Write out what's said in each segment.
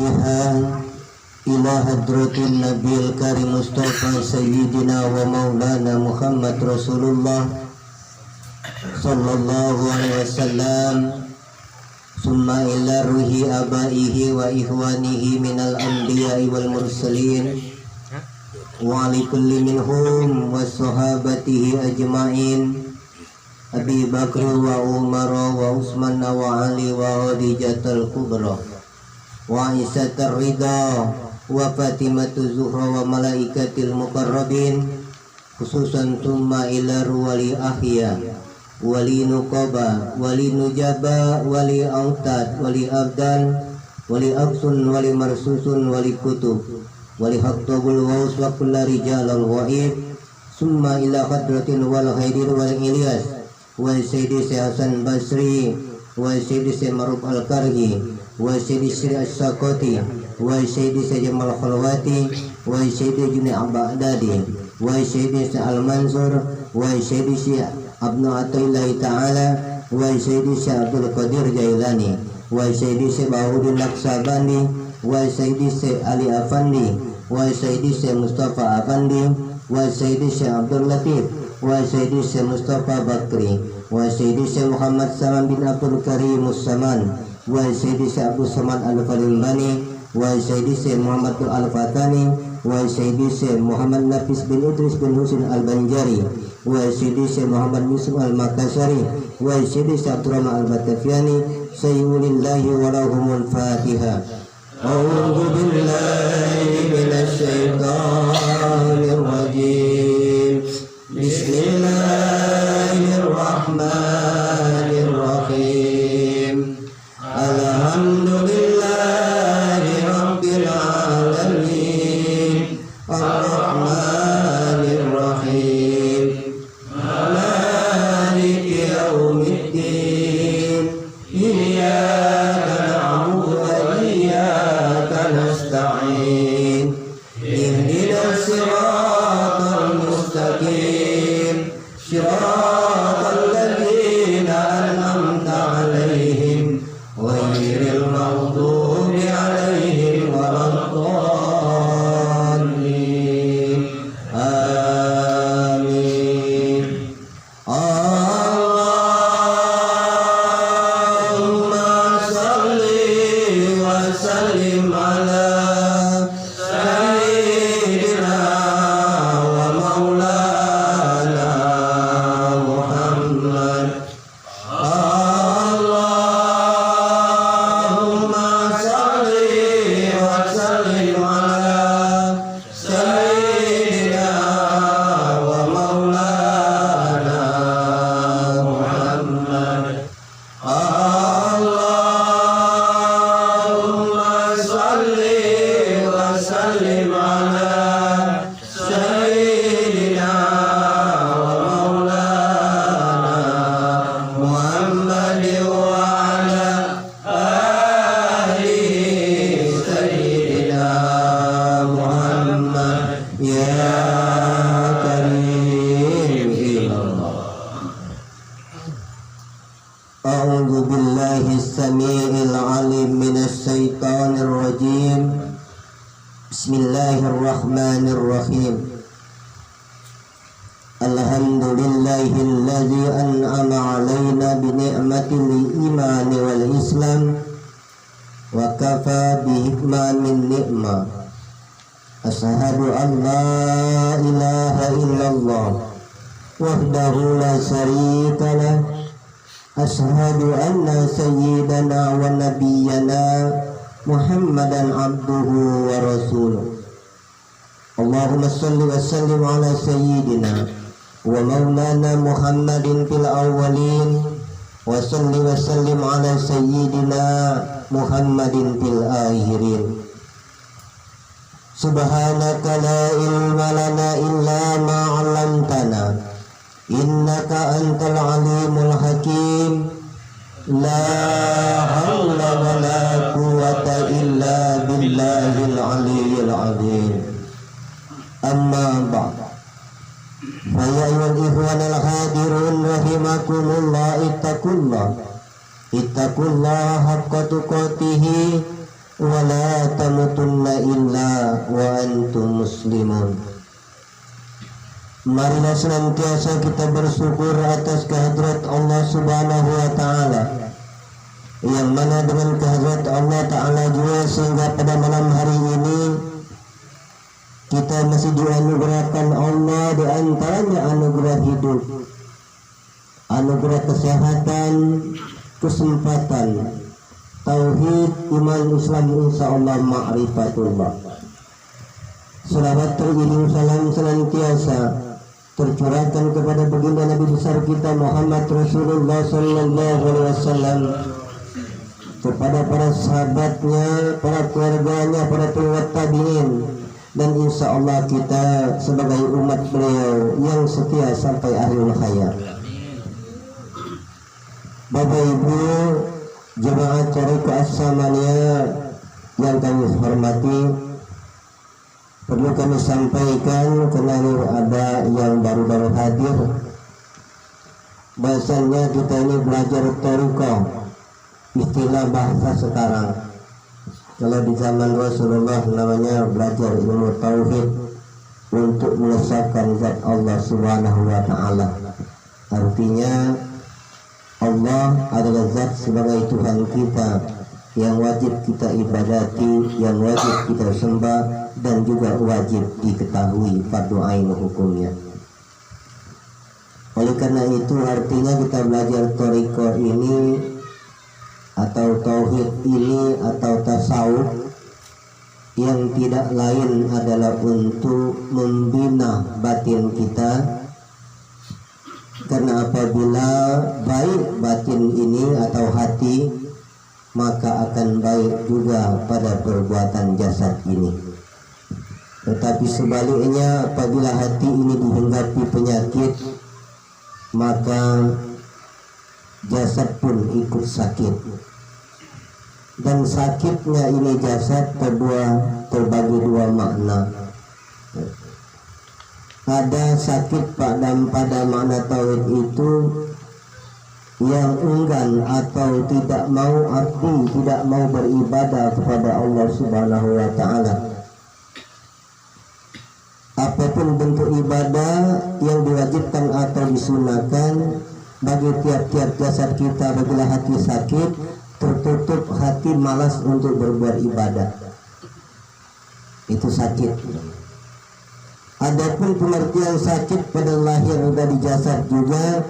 al-Fatihah ila hadratin Nabil Karim Mustafa Sayyidina wa Maulana Muhammad Rasulullah sallallahu alaihi wasallam, summa ila ruhi abaihi wa ikhwanihi minal anbiya'i wal mursalin wa li kulli minhum wa sahabatihi ajma'in, Abi Bakr wa Umar wa Utsman wa Ali wa Khadijatul Kubra wa Aisyah Ridha wa Fatimatu Zuhra wa malaikatil muqarrabin, khususan summa ila wali ahya wali nuqaba wali nujaba wali autad wali abdan wali aksun wali marsusun wali kutub wali haqtabul waus wa kullu rijalal ghaib, summa ila hadratin wal khairin wal ilyas wa Sayyidi Hasan Basri wa Sayyidi Maruf Al-Karhi wa Sayyidi Sri As-Sakoti wa Sayyidi Jamal Khalwati wa Sayyidi Juni Abadadi wa Sayyidi Al-Mansur wa Sayyidi Abnu Ataillahi Ta'ala wa Sayyidi Abdul Qadir Jailani wa Sayyidi Bahudin Laksabani wa Sayyidi Ali Afandi wa Sayyidi Mustafa Afandi wa Sayyidi Abdul Latif wa Sayyidi Mustafa Bakri wa Sayyidi Muhammad Salam bin Abdul Karim Saman wa Sayyidi Abdul Samad Al-Falimbani wa Sayyidi Muhammad Al-Fatani wa Sayyidi Muhammad Nafis bin Idris bin Husin Al-Banjari wa Sayyidi Muhammad Yusuf Al-Makassari wa Sayyidi Abdurrahman Al-Batafiani. Sayyulillahi wa lahumul Fatiha. A'udzu billahi minasy syaithanir rajim. Bismillahirrahmanirrahim. Alhamdulillahi rabbil alamin. Ar-Rahmanir Rahim. Maliki yaumiddin. Iyyaka na'budu wa iyyaka nasta'in. Ihdinas siratal mustaqim. Siratal ladzina an'amta 'alaihim ghairil maghdubi 'alaihim waladdallin. Amin. Allahumma shalli wa sallim ala sayyidina wa maulana Muhammad. Allahumma shalli wa sallim ala sayyidina wa maulana Muhammad. Allahumma shalli wa sallim ala sayyidina wa maulana Muhammad wa ala alihi sayyidina Muhammad ya karim ilallah. A'udzu billahi as-sami'il 'alim minasy syaithanir rajim. Bismillahirrahmanirrahim. Alhamdulillahilladzi an'ama 'alaina bi ni'matil imani wal islam wa kafa bi hikmamin ni'mah. Asyhadu an la ilaha illallah wahdahu la syarika lah. Asyhadu anna sayyidana wa nabiyyana Muhammadan abduhu wa rasuluh. Allahumma salli wa sallim ala sayyidina wa maulana Muhammadin fil awwalin wa salli wa sallim ala sayyidina Muhammadin fil akhirin. Subhanaka la ilma lana illa ma 'allamtana innaka antal alimul hakim. La haula wa la quwwata illa billahil aliyyil azim. Amma ba'd. Fa ya ayyuhal ikhwanal hadirun rahimakumullah, ittaqullah haqqa tuqatih wa la tamutunna illa wa antum muslimun. Marilah senantiasa kita bersyukur atas kehadirat Allah Subhanahu wa Ta'ala, yang mana dengan kehadirat Allah Ta'ala juga sehingga pada malam hari ini kita masih dianugerahkan Allah di antaranya anugerah hidup, anugerah kesehatan, kesempatan, tauhid, iman, Islam, insyaallah ma'rifatullah. Salawat teriring salam senantiasa tercurahkan kepada baginda Nabi besar kita Muhammad Rasulullah sallallahu alaihi wasallam, kepada para sahabatnya, para keluarganya, para pengikut tabi'in, dan insya Allah kita sebagai umat beliau yang setia sampai akhir hayat. Bapak Ibu jemaah Thariqah As-Samaniyah yang kami hormati, perlu kami sampaikan karena ada yang baru-baru hadir, bahasanya kita ini belajar Thariqah, istilah bahasa sekarang. Kalau di zaman Rasulullah namanya belajar ilmu tauhid untuk mengesahkan zat Allah Subhanahu wa Ta'ala. Artinya Allah adalah zat sebagai Tuhan kita yang wajib kita ibadati, yang wajib kita sembah, dan juga wajib diketahui fardu ain hukumnya. Oleh karena itu artinya kita belajar thariqah ini atau tauhid ini atau tasawuf yang tidak lain adalah untuk membina batin kita, karena apabila baik batin ini atau hati, maka akan baik juga pada perbuatan jasad ini. Tetapi sebaliknya apabila hati ini dihinggapi penyakit, maka jasad pun ikut sakit. Dan sakitnya ini jasad terbagi dua makna. Ada sakit pada makna tauhid itu yang enggan atau tidak mau abdi, tidak mau beribadah kepada Allah Subhanahu wa Ta'ala. Apapun bentuk ibadah yang diwajibkan atau disunahkan bagi tiap-tiap jasad kita, apabila hati sakit, tertutup hati, malas untuk berbuat ibadah, itu sakit. Adapun pengertian sakit pada lahir dan di jasad juga,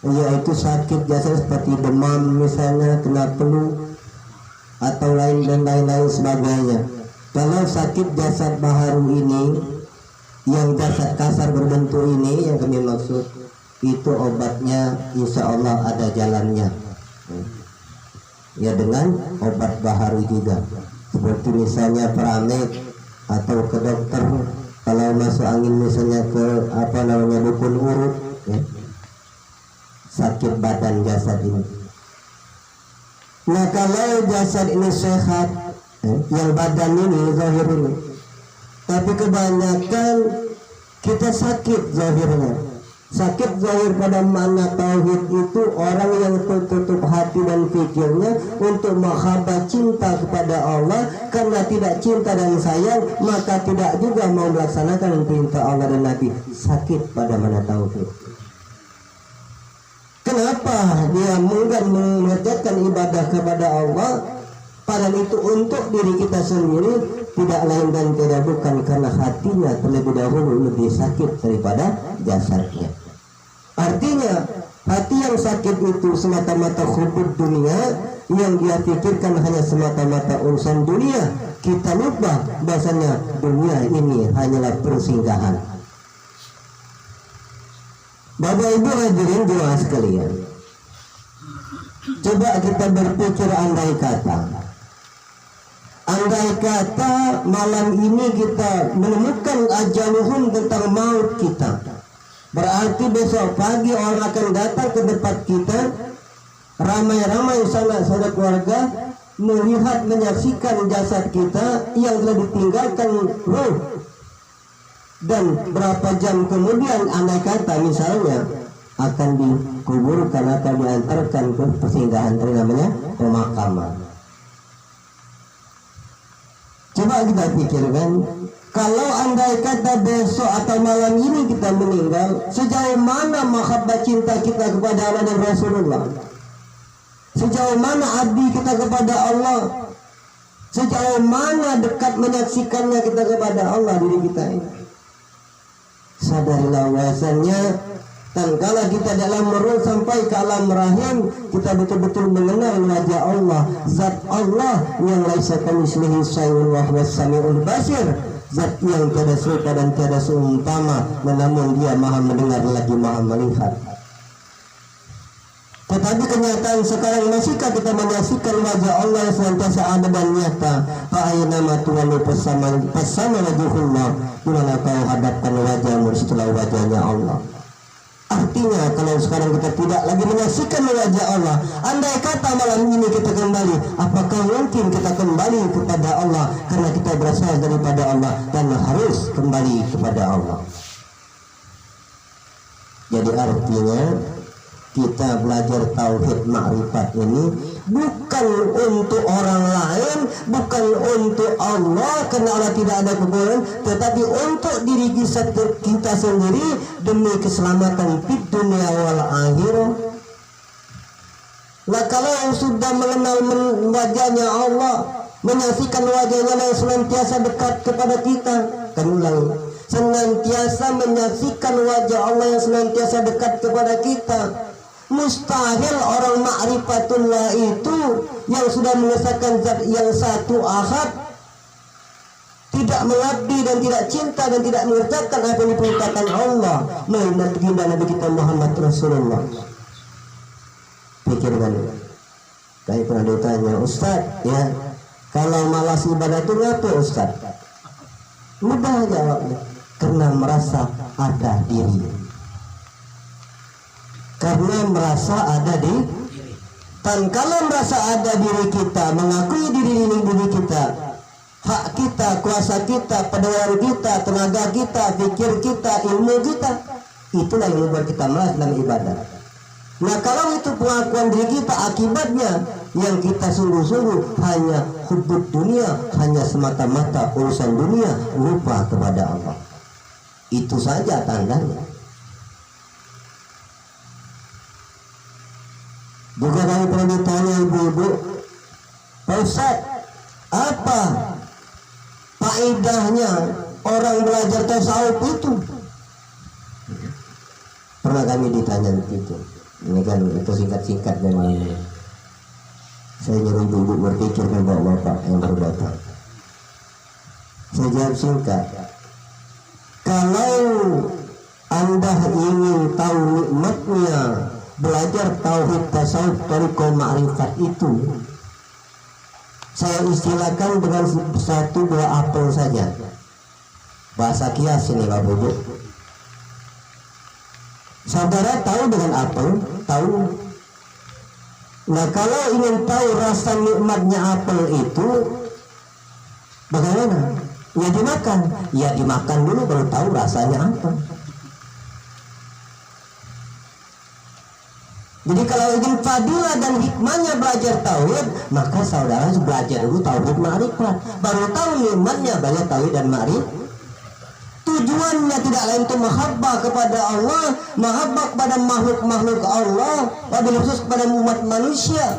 yaitu sakit jasad seperti demam misalnya, kena flu atau lain dan lain-lain sebagainya. Kalau sakit jasad baharu ini, yang jasad kasar berbentuk ini yang kami maksud, itu obatnya insya Allah ada jalannya, ya dengan obat baharu juga, seperti misalnya peramek atau ke dokter kalau masuk angin misalnya ke dukun urut, ya, sakit badan jasad ini. Nah kalau jasad ini sehat, yang badan ini zahir ini, tapi kebanyakan kita sakit zahirnya. Sakit zahir pada makna tauhid itu orang yang tertutup hati dan pikirnya untuk mahabbah cinta kepada Allah, karena tidak cinta dan sayang maka tidak juga mau melaksanakan perintah Allah dan Nabi. Sakit pada makna tauhid. Kenapa dia enggan mengerjakan ibadah kepada Allah? Padahal itu untuk diri kita sendiri, tidak lain dan tidak bukan karena hatinya terlebih dahulu lebih sakit daripada jasadnya. Artinya hati yang sakit itu semata-mata hubud dunia, yang dia pikirkan hanya semata-mata urusan dunia. Kita lupa bahasanya dunia ini hanyalah persinggahan. Bapak Ibu hadirin jemaah sekalian, coba kita berpikir andai kata malam ini kita menemukan ajaluhum tentang maut kita, berarti besok pagi orang akan datang ke tempat kita, ramai-ramai sanak-saudara keluarga melihat, menyaksikan jasad kita yang telah ditinggalkan roh. Dan berapa jam kemudian andai kata misalnya akan dikuburkan atau diantarkan ke persinggahan namanya pemakaman. Coba kita pikirkan, kalau andai kata besok atau malam ini kita meninggal, sejauh mana mahabbah cinta kita kepada Allah dan Rasulullah? Sejauh mana abdi kita kepada Allah? Sejauh mana dekat menyaksikannya kita kepada Allah diri kita ini? Sadarilah bahasanya, dan kalau kita dalam merun sampai ke alam rahim, kita betul-betul mengenal wajah Allah, zat Allah yang laisa kamitslihi syai'un wa huwas samiul basir, zat yang tiada serupa dan tiada seumpama, namun dia maha mendengar lagi maha melihat. Tetapi kenyataan sekarang, masihkah kita menyaksikan wajah Allah yang senantiasa ada dan nyata? Fa'ayna matuwalu pasama wajhullah, di mana kau hadapkan wajahmu, disitulah wajahnya Allah. Artinya kalau sekarang kita tidak lagi menyaksikan wajah Allah, andai kata malam ini kita kembali, apakah mungkin kita kembali kepada Allah? Karena kita berasal daripada Allah dan harus kembali kepada Allah. Jadi artinya kita belajar tauhid ma'rifat ini bukan untuk orang lain, bukan untuk Allah, karena Allah tidak ada kekurangan, tetapi untuk diri kita sendiri demi keselamatan di dunia wal akhirah. Nah, kalau sudah mengenal wajahnya Allah, menyaksikan wajahnya yang senantiasa dekat kepada kita, kan ulang, senantiasa menyaksikan wajah Allah yang senantiasa dekat kepada kita. Mustahil orang ma'rifatullah itu yang sudah mengesahkan zat yang satu ahad, tidak mengabdi dan tidak cinta dan tidak mengerjakan apa yang diperintahkan Allah melalui baginda Nabi kita Muhammad Rasulullah. Pikirkan, kayak pernah ditanya, Ustaz, ya kalau malas ibadah itu ngapa Ustaz? Mudah jawabnya, karena merasa ada diri. Karena merasa ada di, dan kalau merasa ada diri kita, mengakui diri kita, hak kita, kuasa kita, pedawaian kita, tenaga kita, pikir kita, ilmu kita, itulah yang membuat kita malas dalam ibadah. Nah, kalau itu pengakuan diri kita, akibatnya yang kita sungguh-sungguh hanya hubbud dunia, hanya semata-mata urusan dunia, lupa kepada Allah. Itu saja tandanya. Juga kami pernah ditanya ibu-ibu, Pak Ustaz, apa faedahnya orang belajar tasawuf itu? Pernah kami ditanya itu. Ini kan itu singkat-singkat dan saya nyuruh ibu-ibu berpikir kan bapak yang baru datang. Saya jawab singkat. Kalau Anda ingin tahu nikmatnya belajar tauhid tasawuf thariqah ma'rifat itu, saya istilahkan dengan satu dua apel saja. Bahasa kias ini Bapak Ibu. Saudara tahu dengan apel? Tahu. Nah, kalau ingin tahu rasa nikmatnya apel itu bagaimana? Ya dimakan. Ya dimakan dulu baru tahu rasanya apa. Jadi kalau ingin fadilah dan hikmahnya belajar tauhid, maka saudara harus belajar dulu tauhid ma'rifat, baru tahu nikmatnya belajar tauhid dan ma'rifat. Tujuannya tidak lain untuk mahabbah kepada Allah, mahabbah kepada makhluk-makhluk Allah, wabil khusus kepada umat manusia.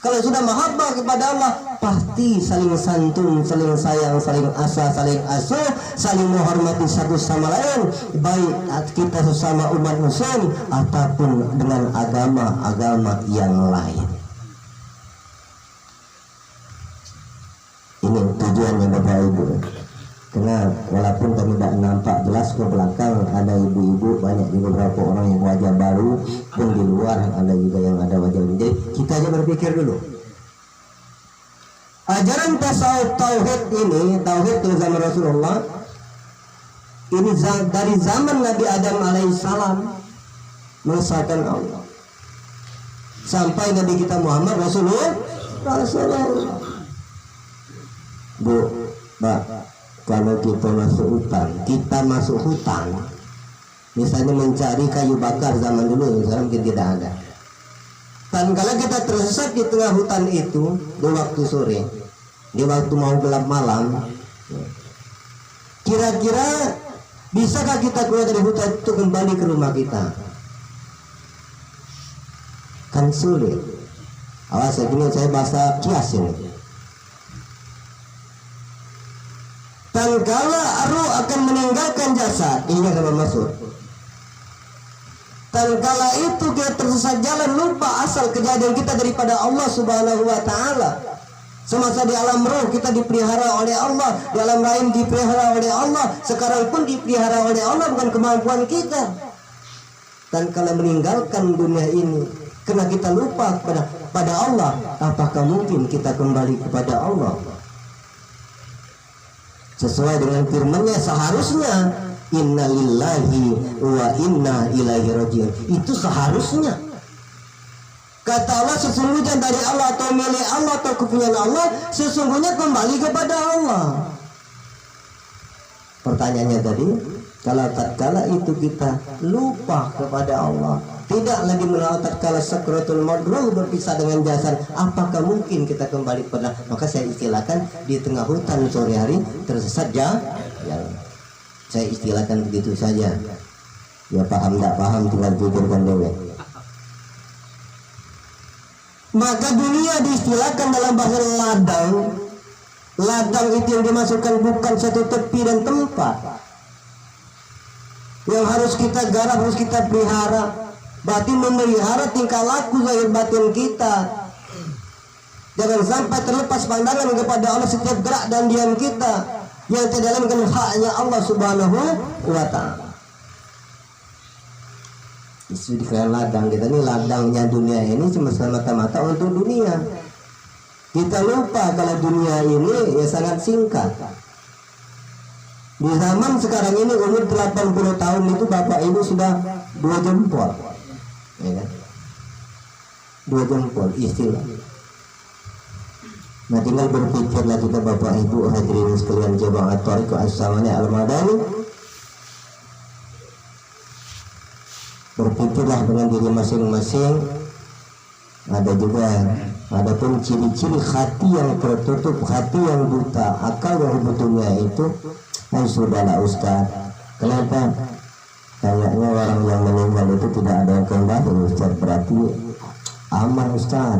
Kalau sudah mahabbah kepada Allah, pasti saling santun, saling sayang, saling asa, saling asuh, saling menghormati satu sama lain, baik kita sesama umat muslim ataupun dengan agama-agama yang lain. Ini tujuannya Bapak Ibu. Karena walaupun kami tidak nampak jelas ke belakang, ada ibu-ibu, banyak juga beberapa orang yang wajah baru, pun di luar ada juga yang ada wajah baru. Jadi kita aja berpikir dulu. Ajaran tasawuf tauhid ini, tauhid dari zaman Rasulullah, ini dari zaman Nabi Adam alaihissalam mengesahkan Allah sampai Nabi kita Muhammad Rasulullah. Bu, Pak, kalau kita masuk hutan, misalnya mencari kayu bakar zaman dulu, sekarang mungkin tidak ada. Dan kalau kita tersesat di tengah hutan itu di waktu sore, di waktu mau gelap malam, kira-kira bisakah kita keluar dari hutan itu kembali ke rumah kita? Kan sulit. Awas ini saya bahasa kias ini. Tatkala arwah akan meninggalkan jasad, ini sama maksud. Tatkala itu kita tersesat jalan, lupa asal kejadian kita daripada Allah Subhanahu wa taala. Semasa di alam roh kita dipelihara oleh Allah, di alam rahim dipelihara oleh Allah, sekarang pun dipelihara oleh Allah, bukan kemampuan kita. Tatkala meninggalkan dunia ini, karena kita lupa pada Allah, apakah mungkin kita kembali kepada Allah? Sesuai dengan firman-Nya seharusnya inna lillahi wa inna ilaihi rajiun. Itu seharusnya. Kata Allah sesungguhnya dari Allah atau milik Allah atau kepunyaan Allah, sesungguhnya kembali kepada Allah. Pertanyaannya tadi, kalau tatkala itu kita lupa kepada Allah, tidak lagi menolak tatkala sakratul maut berpisah dengan jasad, apakah mungkin kita kembali kepada? Maka saya istilahkan di tengah hutan sore hari tersesat jalan. Saya istilahkan begitu saja. Ya paham tidak paham tinggal pikirkan dewe. Maka dunia diistilahkan dalam bahasa ladang. Ladang itu yang dimasukkan bukan satu tepi dan tempat. Yang harus kita garap, harus kita pelihara. Berarti memelihara tingkah laku zahir batin kita. Jangan sampai terlepas pandangan kepada Allah setiap gerak dan diam kita yang terdalamkan haknya Allah Subhanahu wa ta'ala. Isu di ladang kita ini, ladangnya dunia ini cuma semata-mata untuk dunia. Kita lupa kalau dunia ini ya sangat singkat. Di zaman sekarang ini umur 80 tahun itu bapak ibu sudah 2 jempol. Ya kan? 2 jempol istilah. Nah tinggal berpikirlah kita bapak ibu hadirin sekalian jamaah Thariqah As-Samani Al-Madani. Berpikirlah dengan diri masing-masing. Ada pun ciri-ciri hati yang tertutup, hati yang buta, akal yang betulnya itu. Sudahlah Ustaz, kenapa? Kayaknya orang yang meninggal itu tidak ada yang kembali Ustaz, berarti aman Ustaz.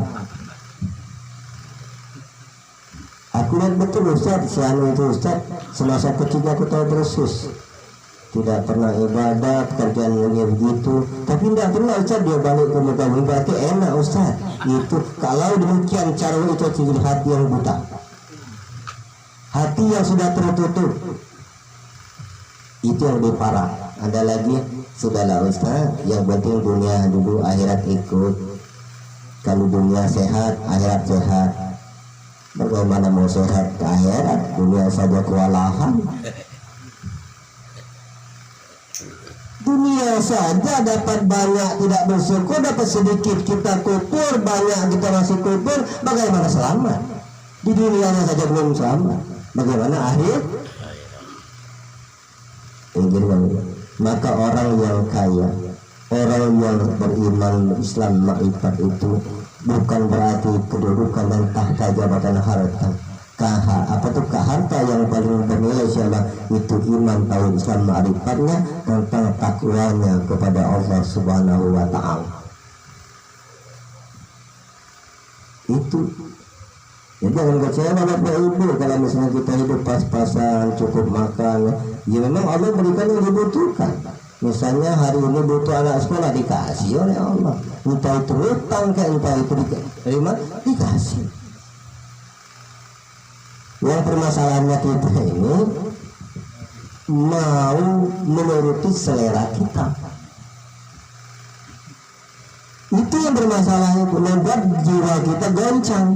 Aku lihat betul Ustaz, si anu itu Ustaz, semasa kecilnya aku tahu persis. Tidak pernah ibadah, pekerjaan yang begitu. Tapi tidak pernah Ustaz dia balik ke Mekah, berarti enak Ustaz. Itu kalau demikian cara itu ciri hati yang buta. Hati yang sudah tertutup. Itu yang lebih parah. Ada lagi, sudahlah Ustaz, yang penting dunia dulu, akhirat ikut. Kalau dunia sehat, akhirat sehat. Bagaimana mau sehat ke akhirat? Dunia saja kewalahan. Dunia saja dapat banyak tidak bersyukur, dapat sedikit kita kubur, banyak kita masih kubur. Bagaimana selamat? Di dunianya saja belum selamat, bagaimana akhir? Maka orang yang kaya, orang yang beriman Islam ma'rifat itu bukan berarti kedudukan dan tahta jabatan harta. Harta yang paling bernilai siapa? Itu iman, tauhid, Islam, ma'rifatnya tentang takwanya kepada Allah Subhanahu wa ta'ala. Itu ya, jangan kecewa bapak ibu kalau misalnya kita hidup pas-pasan, cukup makan. Ya memang Allah berikan yang dibutuhkan. Misalnya hari ini butuh anak sekolah, dikasih oleh Allah. Entah itu hutang, entah itu diterima, dikasih. Yang permasalahannya kita ini mau menuruti selera kita. Itu yang bermasalah, itu membuat jiwa kita goncang.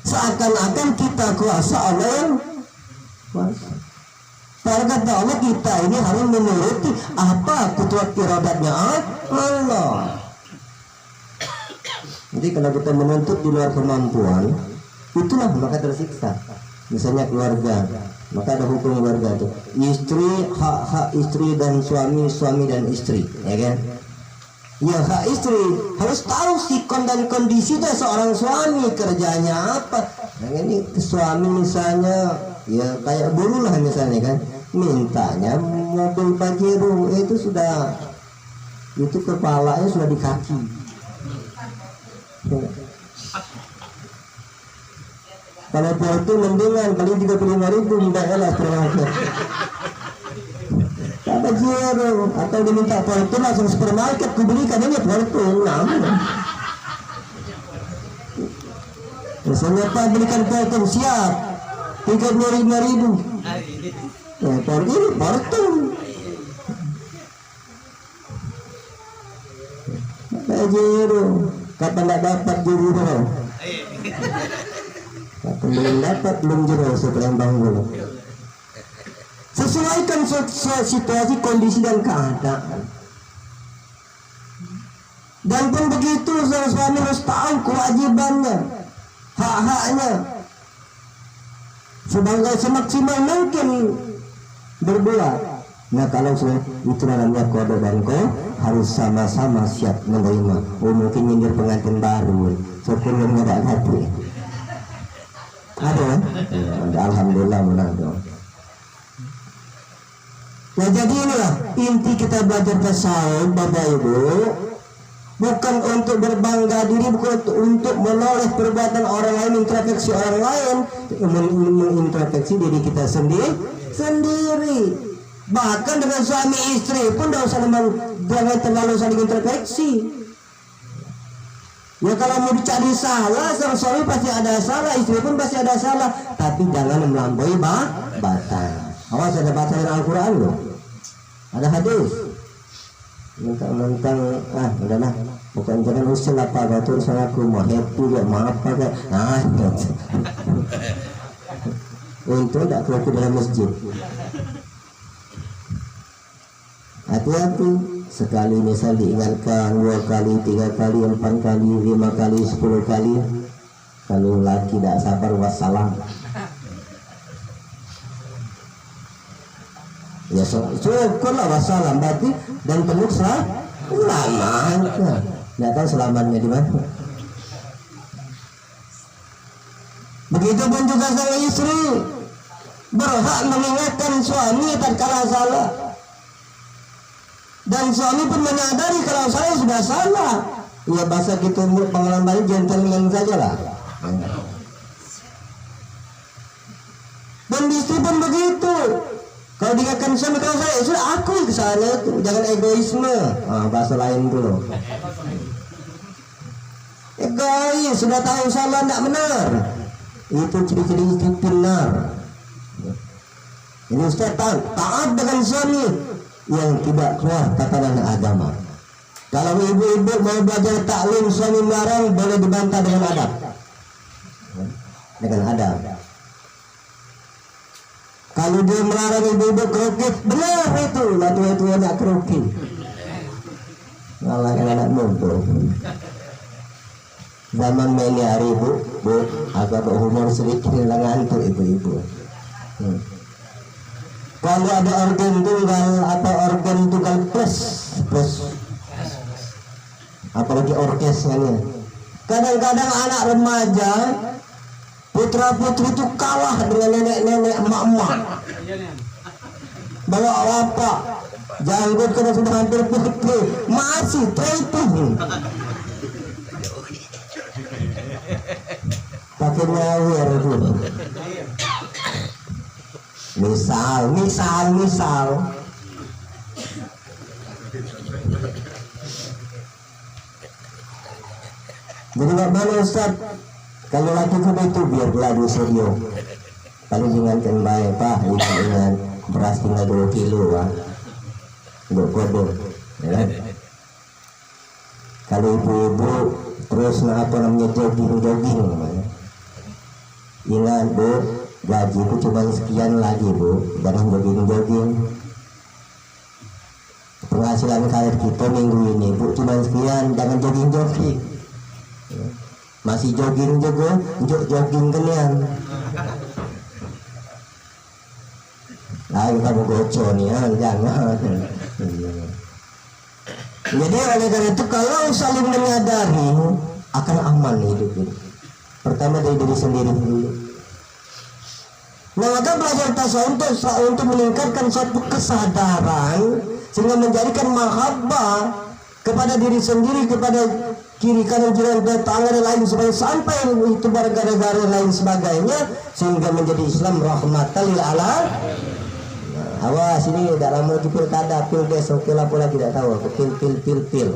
Seakan-akan kita kuasa Allah yang kuasa. Padahal kata Allah kita ini harus menuruti apa kutuat iradatnya Allah. Jadi kalau kita menuntut di luar kemampuan, itulah maka tersiksa. Misalnya keluarga, maka ada hukum keluarga itu istri, hak istri dan suami, suami dan istri, ya kan? Ya hak istri harus tahu sikon dan kondisi seorang suami, kerjanya apa, Nah, ini suami misalnya ya kayak buruh lah misalnya kan, mintanya mobil Pajero itu sudah, itu kepalanya sudah di kaki. Kalau Porto mendingan paling 35.000 minta elah supermarket. Pajero atau diminta Porto langsung supermarket kubelikan ini Porto namun. Misalnya Pak belikan Porto siap 35.000. Ya Porto ini Porto. Pajero kapan tidak dapat jero? Kapan belum dapat belum jero sepelembang dulu. Sesuaikan situasi, kondisi dan keadaan. Dan pun begitu sang suami harus tahu kewajibannya, hak-haknya, sebagai semaksimal mungkin berbuat. Nah kalau sudah itu namanya kode dan harus sama-sama siap menerima. Oh mungkin nyindir pengantin baru, sebelumnya tidak hati. Ada kan? Ya, alhamdulillah menang. Nah jadi inilah inti kita belajar tasawuf Bapak Ibu, bukan untuk berbangga diri, bukan untuk menoleh perbuatan orang lain, introspeksi orang lain, mengintrospeksi diri kita sendiri. Bahkan dengan suami istri pun jangan terlalu saling introspeksi. Ya kalau mau dicari salah, sang suami pasti ada salah, istri pun pasti ada salah, tapi jangan melampaui batas. Awas ada batas Al-Quran loh, ada hadis. Mentang-mentang udahlah, bukan jangan usul apa batu usul aku mau happy ya maaf pakai untuk tidak keluar dalam masjid. Hati-hati, sekali misal diingatkan 2 kali, 3 kali, 4 kali, 5 kali, 10 kali, kalau laki tidak sabar wassalam. Ya syukurlah wassalam berarti dan peluk selamat. Nggak tahu selamatnya di mana. Begitupun juga sang istri berhak mengingatkan suami tatkala salah. Dan suami pun menyadari kalau saya sudah salah. Ya bahasa kita pengalaman gentleman saja lah. Dan istri pun begitu. Kalau dikatakan suami kalau saya sudah akui kesalahan itu, jangan egoisme. Bahasa lain dulu. Egois, sudah tahu salah tidak benar. Itu ciri-ciri istri benar. Ini Ustaz taat dengan suami yang tidak keluar tatanan agama. Kalau ibu-ibu mau belajar taklim suami melarang, boleh dibantah dengan adab. Dengan adab. Kalau dia melarang ibu-ibu kerukit, benar itu. Lalu itu anak kerukit. Malah anak muda. Zaman ini hari bu, agak berhumor sedikit lah ngantuk ibu-ibu. Kalau ada organ tunggal atau organ tunggal plus, apalagi orkesnya, kadang-kadang anak remaja, putra-putri itu kalah dengan nenek-nenek, emak-emak. Bawa apa? Janggut kena sudah hampir putih, masih training. Pakai nyawer itu. Misal. Jadi bagaimana Ustaz? Kalau laki kuda itu biarlah di studio. Paling ingatkan baik Pak, ingat beras tinggal 2 kilo untuk kode. Ya. Kalau ibu-ibu terus jogging, ingat bu, gajiku cuma sekian lagi bu, jangan jogging. Penghasilan karir kita minggu ini bu cuma sekian, jangan jogging. Masih jogging juga, jogging kalian. Lain kamu gocor nih, jangan. Jadi oleh karena itu kalau saling menyadari akan aman hidup ini. Pertama dari diri sendiri dulu. Nah, maka belajar tasawuf untuk meningkatkan suatu kesadaran sehingga menjadikan mahabbah kepada diri sendiri, kepada kiri kanan jiran tetangga dan lain sebagainya, sampai itu gara-gara lain sebagainya, sehingga menjadi Islam rahmatan lil alamin. Awas, ini tidak lama lagi pilkada, pildes, oke lah pula tidak tahu aku pil.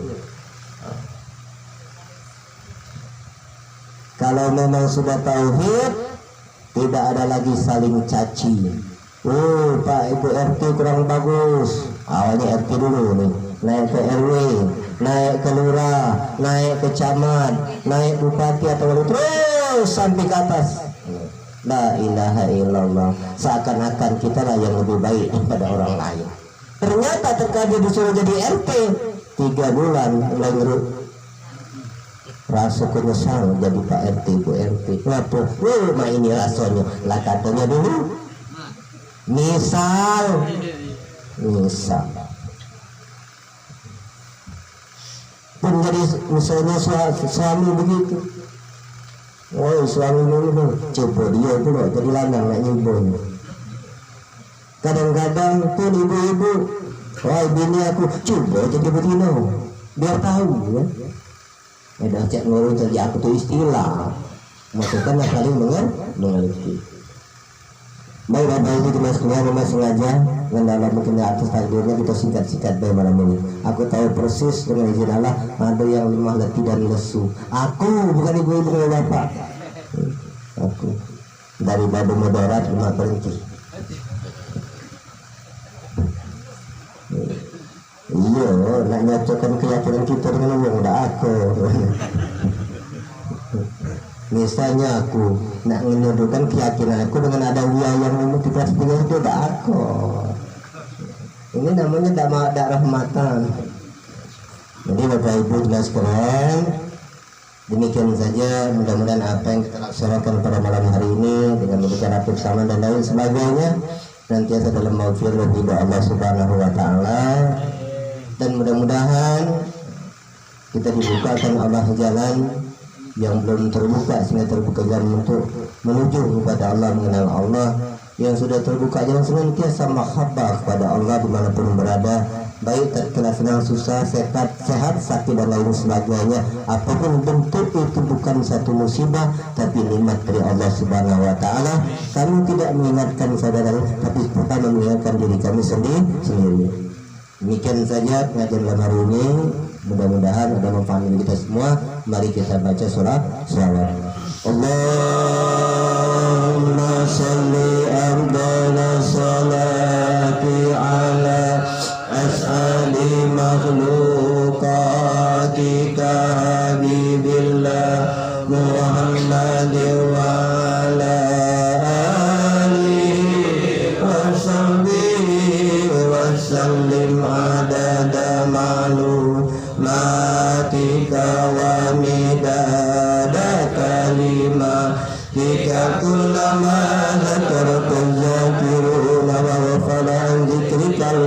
Kalau memang sudah tauhid, tidak ada lagi saling caci. Oh, Pak Ibu RT kurang bagus. Awalnya RT dulu nih, naik ke RW, naik ke lurah, naik ke camat, naik bupati atau wali, terus sampai ke atas. La ilaha illallah. Seakan-akan kita lah yang lebih baik daripada orang lain. Ternyata terkadang disuruh jadi RT 3 bulan mulai ngeruk rasa menyesal jadi Pak RT, Bu RT. Kenapa? Mah ini rasanya. Lah katanya dulu. Misal. Pun jadi misalnya suami begitu. Oh, suami dulu coba dia pula jadi lanang nak nyibun. Kadang-kadang pun ibu-ibu, wah bini aku coba jadi betina, biar tahu ya. Dah cek ngurus jadi aku tuh istilah, maksudnya saling mengerti. Baik Bapak Ibu dimasukkan rumah sengaja dengan dalam mungkin atas takdirnya kita singkat-singkat baik malam ini. Aku tahu persis dengan izin Allah ada yang lemah letih dan lesu. Aku bukan ibu-ibu dengan bapak. Aku dari babu mudarat lemah berhenti. Iya, nak nyocokkan keyakinan kita dengan yang udah aku. Misalnya aku nak menuduhkan keyakinan aku dengan ada wilayah yang memotivasinya itu tidak aku. Ini namanya tidak rahmatan. Jadi Bapak Ibu jelaskan, demikian saja. Mudah-mudahan apa yang kita laksanakan pada malam hari ini dengan berbicara bersama dan lain sebagainya nantiasa dalam maghfirah ridha Allah Subhanahu wa taala, dan mudah-mudahan kita dibukakan Allah jalan yang belum terbuka sehingga terbuka jalan untuk menuju kepada Allah, mengenal Allah. Yang sudah terbuka jalan senantiasa mahabbah kepada Allah dimanapun berada, baik terkena senang susah, sehat sakit dan lain sebagainya. Apapun bentuk itu bukan satu musibah tapi nikmat dari Allah Subhanahu wa taala. Kami tidak mengingatkan saudara, tapi pertama mengingatkan diri kami sendiri. Demikian saja pengajian malam hari ini. Mudah-mudahan ada manfaat bagi kita semua. Mari kita baca surah shalawat. Allahumma salli afdala salati ala as'ali makhluqatika habibillah Muhammadin wa ala alihi wa sahbihi wa sallim adada ma'lumatika wa midada kalimatika kullama zakartu zakiruna wa ghafala an zikrikal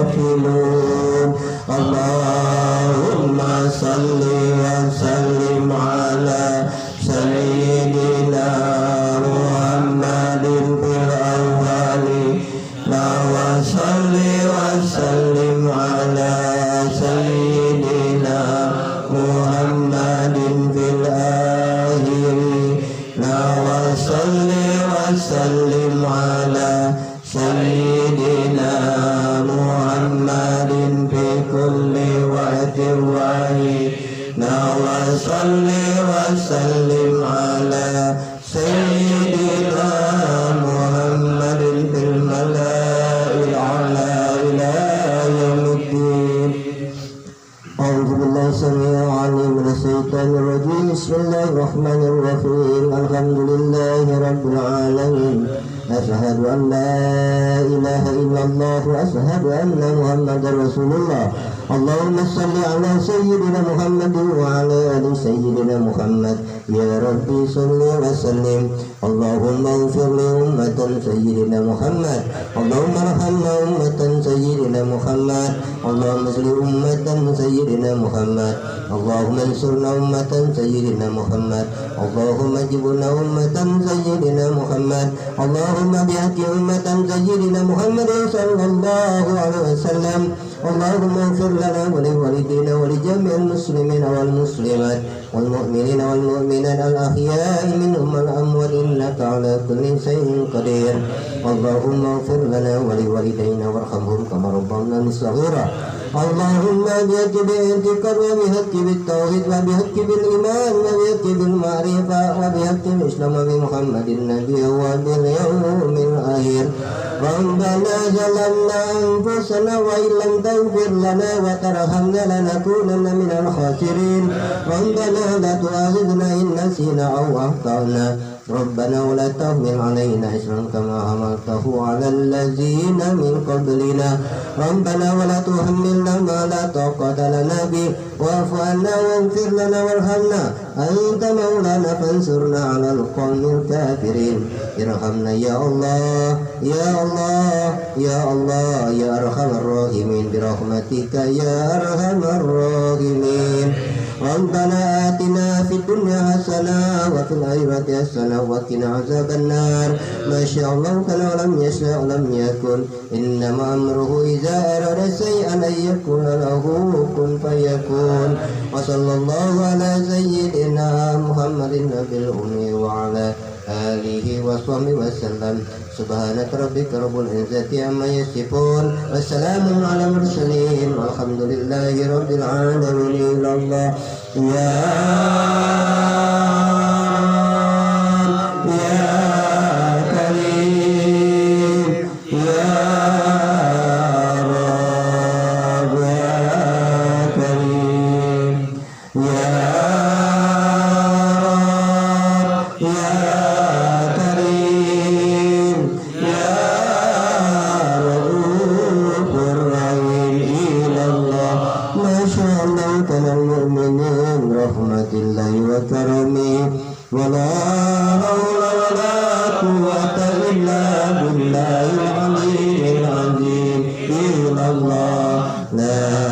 ghafilun. Allahumma salli wa sallim ala sayyidina Muhammadin fil awwali wa salli wa sallim ala sayyidina Muhammadin fil akhiri wa salli wa sallim ala sayyidina Muhammadin fi kulli waqtin wa wa salli wa sallim ala sayyidina Muhammadin fil mala'il a'la ila yaumiddin. A'udzu billahi samii'il 'aliim minasyaitonir rajiim. Bismillahirrahmanirrahim. Alhamdulillahi rabbil 'alamin. العالمين أشهد أن لا إله إلا الله وأشهد أن محمدا رسول الله اللهم صل على سيدنا محمد وعلى آل سيدنا محمد يا ربي صل وسلم اللهم اغفر لأمة سيدنا محمد اللهم ارحم أمة سيدنا محمد اللهم اصلح أمة سيدنا محمد اللهم انصرنا أمة سيدنا محمد اللهم اجبنا أمة سيدنا محمد اللهم بهدي أمة سيدنا محمد صلى الله عليه وسلم اللهم اغفر لنا ولوالدينا ولجميع المسلمين والمسلمات والمؤمنين والمؤمنات الأحياء منهم والأموات إنك على كل شيء قدير اللهم اغفر لنا ولوالدينا وارحمهم كما ربونا صغيرا اللهم بحق بالاعتقاد وبحق بالتوحيد وبحق بالإيمان وبحق بالمعرفة وبحق الإسلام وبمحمد النبي وباليوم الآخر ربنا ظلمنا أنفسنا وإن لم تغفر لنا وترحمنا لنكونن من الخاسرين ربنا لا تؤاخذنا إن نسينا أو أخطأنا ربنا ولا تحمل علينا إصرا كما حملته على الذين من قبلنا ربنا ولا تحملنا ما لا طاقة لنا به واعف عنا واغفر لنا وارحمنا أنت مولانا فانصرنا على القوم الكافرين ارحمنا يا الله يا الله يا الله يا أرحم الراحمين برحمتك يا أرحم الراحمين ربنا آتنا في الدنيا حسنة وفي الآخرة حسنة وقنا عذاب النار ما شاء الله كان ولم يشاء لم يكن إنما أمره إذا أراد شيئا أن يكون له كن فيكون وصلى الله على سيدنا محمد النبي الأمي وعلى آله وصحبه وسلم سبحانك ربك رب العزة عما يصفون والسلام على المرسلين والحمد لله رب العالمين إلى الله يا كريم يا رب يا كريم يا رب يا كريم يا رؤوف الرحيم إلى الله ما شاء الله كان المؤمنين رحمة الله وكرمه ولا حول ولا قوة إلا بالله العلي العظيم إلى الله لا